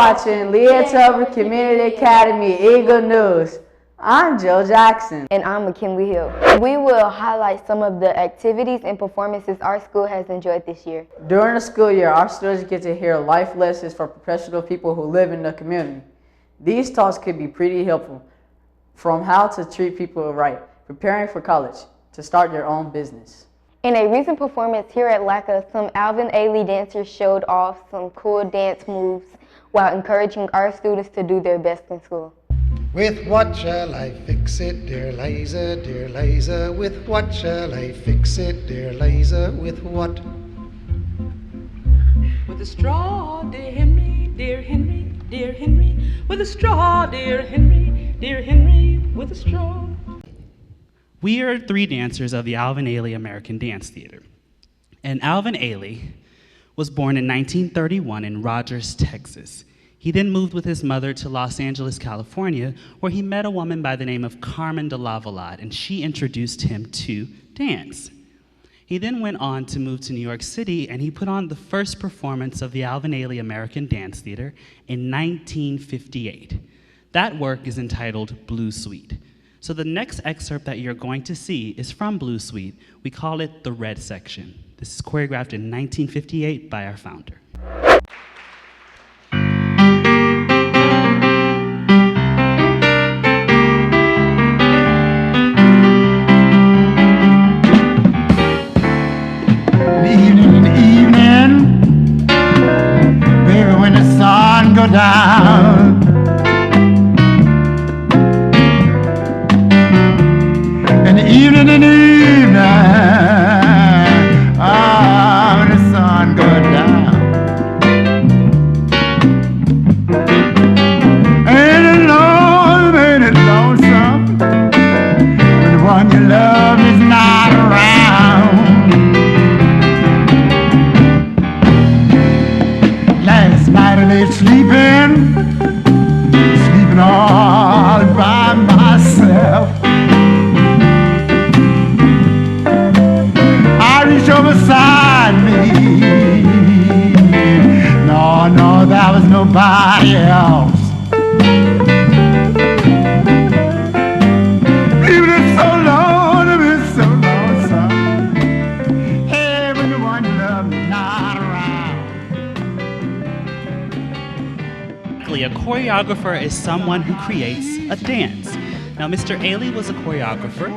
watching Leah Community Academy Eagle News. I'm Joe Jackson. And I'm McKinley Hill. We will highlight some of the activities and performances our school has enjoyed this year. During the school year, our students get to hear life lessons for professional people who live in the community. These talks could be pretty helpful, from how to treat people right, preparing for college, to start your own business. In a recent performance here at LATCA, some Alvin Ailey dancers showed off some cool dance moves while encouraging our students to do their best in school. With what shall I fix it, dear Liza, dear Liza? With what shall I fix it, dear Liza? With what? With a straw, dear Henry, dear Henry, dear Henry. With a straw, dear Henry, dear Henry, with a straw. We are three dancers of the Alvin Ailey American Dance Theater. And Alvin Ailey was born in 1931 in Rogers, Texas. He then moved with his mother to Los Angeles, California, where he met a woman by the name of Carmen de Lavalade, and she introduced him to dance. He then went on to move to New York City, and he put on the first performance of the Alvin Ailey American Dance Theater in 1958. That work is entitled Blue Suite. So the next excerpt that you're going to see is from Blue Suite. We call it the Red Section. This is choreographed in 1958 by our founder. Evening, baby, when the sun goes down, evening and evening, when the sun goes down. Ain't it lonesome when the one you love is not around? Last night I lay sleeping all by myself. Beside me, no, there was nobody else. Even it's so lonely, it's so lonesome. Hey, when the one you love is not around. A choreographer is someone who creates a dance. Now, Mr. Ailey was a choreographer,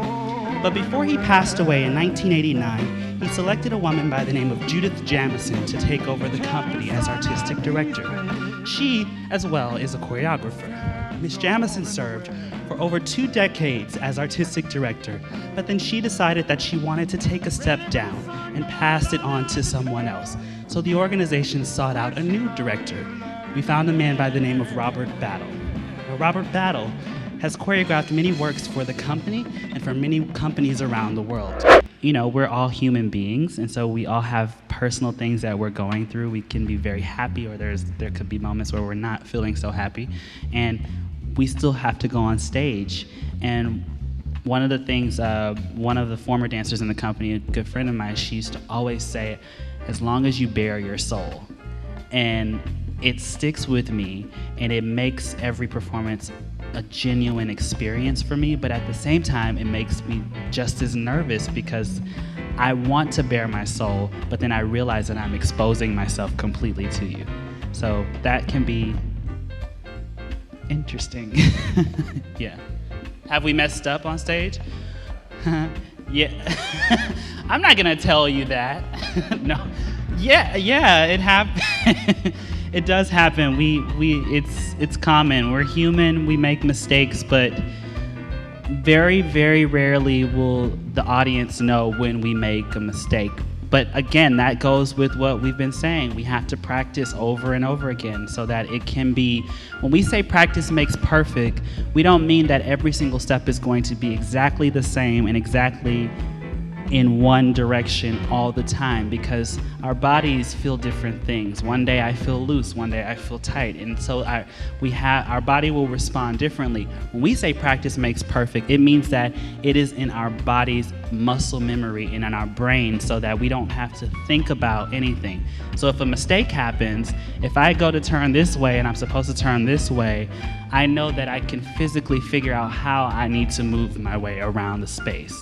but before he passed away in 1989, he selected a woman by the name of Judith Jamison to take over the company as artistic director. She, as well, is a choreographer. Ms. Jamison served for over 2 decades as artistic director, but then she decided that she wanted to take a step down and passed it on to someone else. So the organization sought out a new director. We found a man by the name of Robert Battle. Now, Robert Battle has choreographed many works for the company and for many companies around the world. You know, we're all human beings, and so we all have personal things that we're going through. We can be very happy, or there could be moments where we're not feeling so happy, and we still have to go on stage. And one of the things, one of the former dancers in the company, a good friend of mine, she used to always say, as long as you bare your soul. And it sticks with me, and it makes every performance a genuine experience for me, but at the same time, it makes me just as nervous because I want to bare my soul, but then I realize that I'm exposing myself completely to you. So that can be interesting. Yeah. Have we messed up on stage? Yeah. I'm not gonna tell you that. No. Yeah, it happened. It does happen. It's common. We're human. We make mistakes, but very, very rarely will the audience know when we make a mistake. But again, that goes with what we've been saying. We have to practice over and over again so that it can be, when we say practice makes perfect, we don't mean that every single step is going to be exactly the same and exactly in one direction all the time, because our bodies feel different things. One day I feel loose, one day I feel tight, and so our body will respond differently. When we say practice makes perfect, it means that it is in our body's muscle memory and in our brain, so that we don't have to think about anything. So if a mistake happens, if I go to turn this way and I'm supposed to turn this way, I know that I can physically figure out how I need to move my way around the space.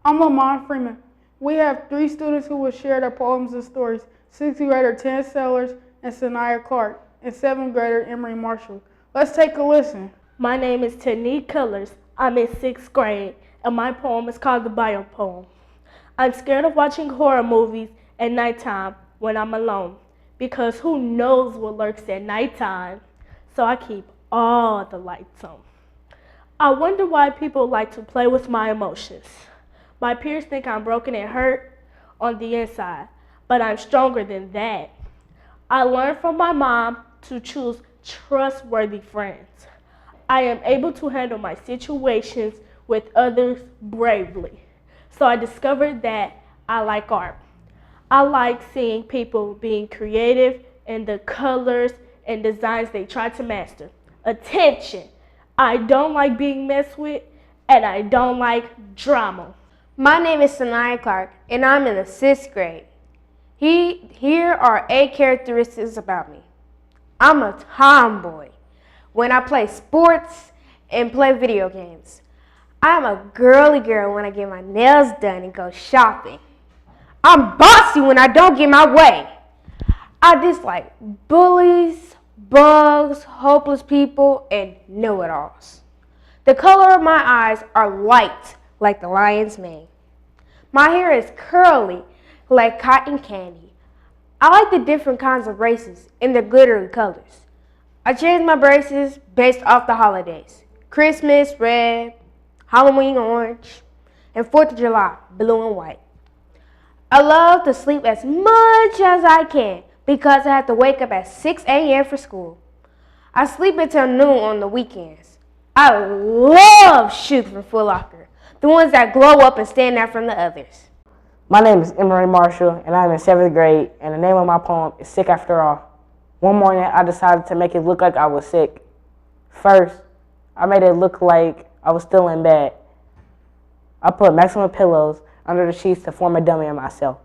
I'm Lamont Freeman. We have 3 students who will share their poems and stories. 6th grader Tan Sellers and Sanaya Clark, and 7th grader Emery Marshall. Let's take a listen. My name is Tanique Colors. I'm in 6th grade, and my poem is called The Bio Poem. I'm scared of watching horror movies at nighttime when I'm alone, because who knows what lurks at nighttime, so I keep all the lights on. I wonder why people like to play with my emotions. My peers think I'm broken and hurt on the inside, but I'm stronger than that. I learned from my mom to choose trustworthy friends. I am able to handle my situations with others bravely. So I discovered that I like art. I like seeing people being creative in the colors and designs they try to master. Attention! I don't like being messed with, and I don't like drama. My name is Sanaya Clark, and I'm in the 6th grade. Here are 8 characteristics about me. I'm a tomboy when I play sports and play video games. I'm a girly girl when I get my nails done and go shopping. I'm bossy when I don't get my way. I dislike bullies, bugs, hopeless people, and know-it-alls. The color of my eyes are light, like the lion's mane. My hair is curly, like cotton candy. I like the different kinds of braces and the glittery colors. I change my braces based off the holidays. Christmas, red, Halloween, orange, and 4th of July, blue and white. I love to sleep as much as I can because I have to wake up at 6 a.m. for school. I sleep until noon on the weekends. I love shoes from Foot Locker, the ones that glow up and stand out from the others. My name is Emery Marshall, and I'm in 7th grade, and the name of my poem is Sick After All. One morning, I decided to make it look like I was sick. First, I made it look like I was still in bed. I put maximum pillows under the sheets to form a dummy of myself.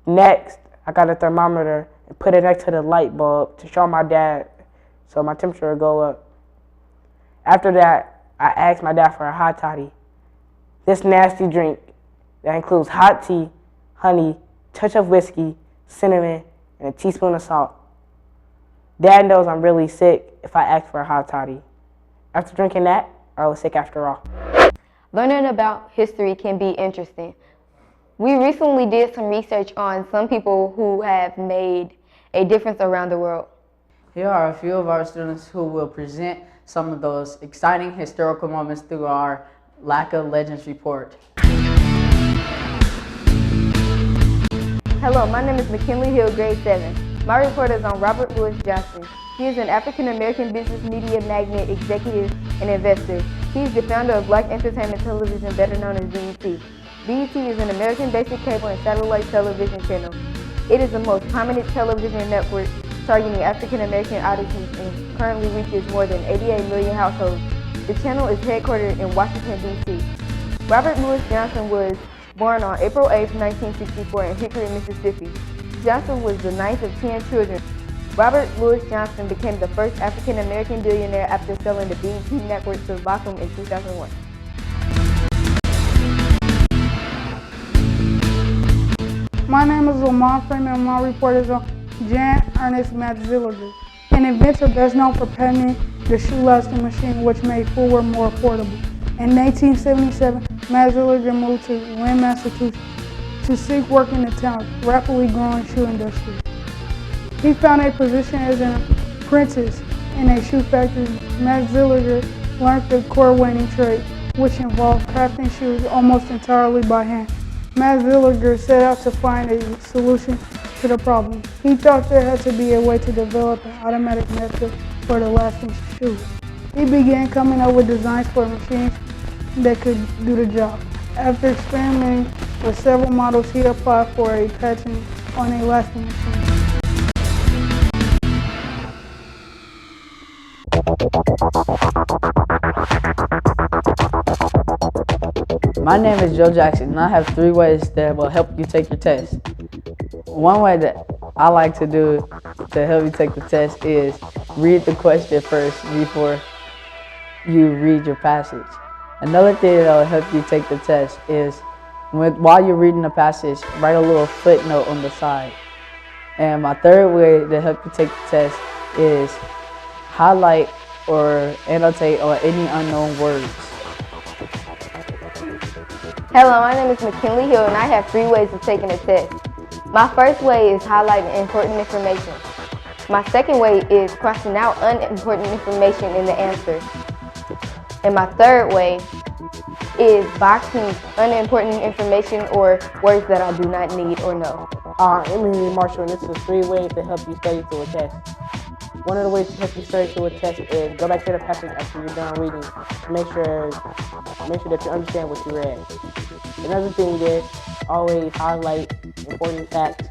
Next, I got a thermometer and put it next to the light bulb to show my dad so my temperature would go up. After that, I asked my dad for a hot toddy. This nasty drink that includes hot tea, honey, touch of whiskey, cinnamon, and a teaspoon of salt. Dad knows I'm really sick if I ask for a hot toddy. After drinking that, I was sick after all. Learning about history can be interesting. We recently did some research on some people who have made a difference around the world. Here are a few of our students who will present some of those exciting historical moments through our LATCA Legends Report. Hello, my name is McKinley Hill, grade 7. My report is on Robert Louis Johnson. He is an African-American business media magnate, executive, and investor. He is the founder of Black Entertainment Television, better known as BET. BET is an American basic cable and satellite television channel. It is the most prominent television network targeting African-American audiences and currently reaches more than 88 million households. The channel is headquartered in Washington, D.C. Robert Louis Johnson was born on April 8, 1964 in Hickory, Mississippi. Johnson was the 9th of 10 children. Robert Louis Johnson became the first African-American billionaire after selling the BET network to Lockham in 2001. My name is Lamont Freeman, and my report is on Jan Ernest Matzilliger, an inventor best known for patenting the shoelasting machine, which made footwear more affordable. In 1877, Matzilliger moved to Lynn, Massachusetts to seek work in the town's rapidly growing shoe industry. He found a position as an apprentice in a shoe factory. Matt Zilliger learned the core weighting trade, which involved crafting shoes almost entirely by hand. Matt Zilliger set out to find a solution to the problem. He thought there had to be a way to develop an automatic method for the lasting shoes. He began coming up with designs for machines that could do the job. After experimenting with several models, he applied for a patent on a lasting machine. My name is Joe Jackson, and I have 3 ways that will help you take your test. One way that I like to do to help you take the test is read the question first before you read your passage. Another thing that will help you take the test is while you're reading the passage, write a little footnote on the side. And my 3rd way to help you take the test is highlight or annotate on any unknown words. Hello, my name is McKinley Hill, and I have 3 ways of taking a test. My first way is highlighting important information. My second way is crossing out unimportant information in the answer. And my third way is boxing unimportant information or words that I do not need or know. I'm Henry Marshall, and this is 3 ways to help you study through a test. One of the ways to help you study through a test is go back to the passage after you're done reading to make sure that you understand what you read. Another thing is always highlight important facts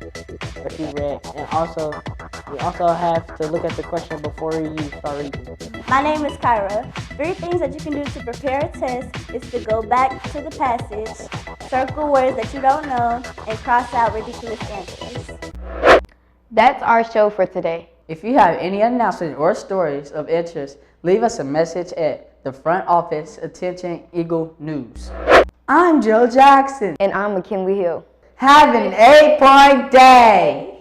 that you read, and you also have to look at the question before you start reading. My name is Kyra. 3 things that you can do to prepare a test is to go back to the passage, circle words that you don't know, and cross out ridiculous answers. That's our show for today. If you have any announcements or stories of interest, leave us a message at the front office, Attention Eagle News. I'm Joe Jackson. And I'm McKinley Hill. Have an 8-point day.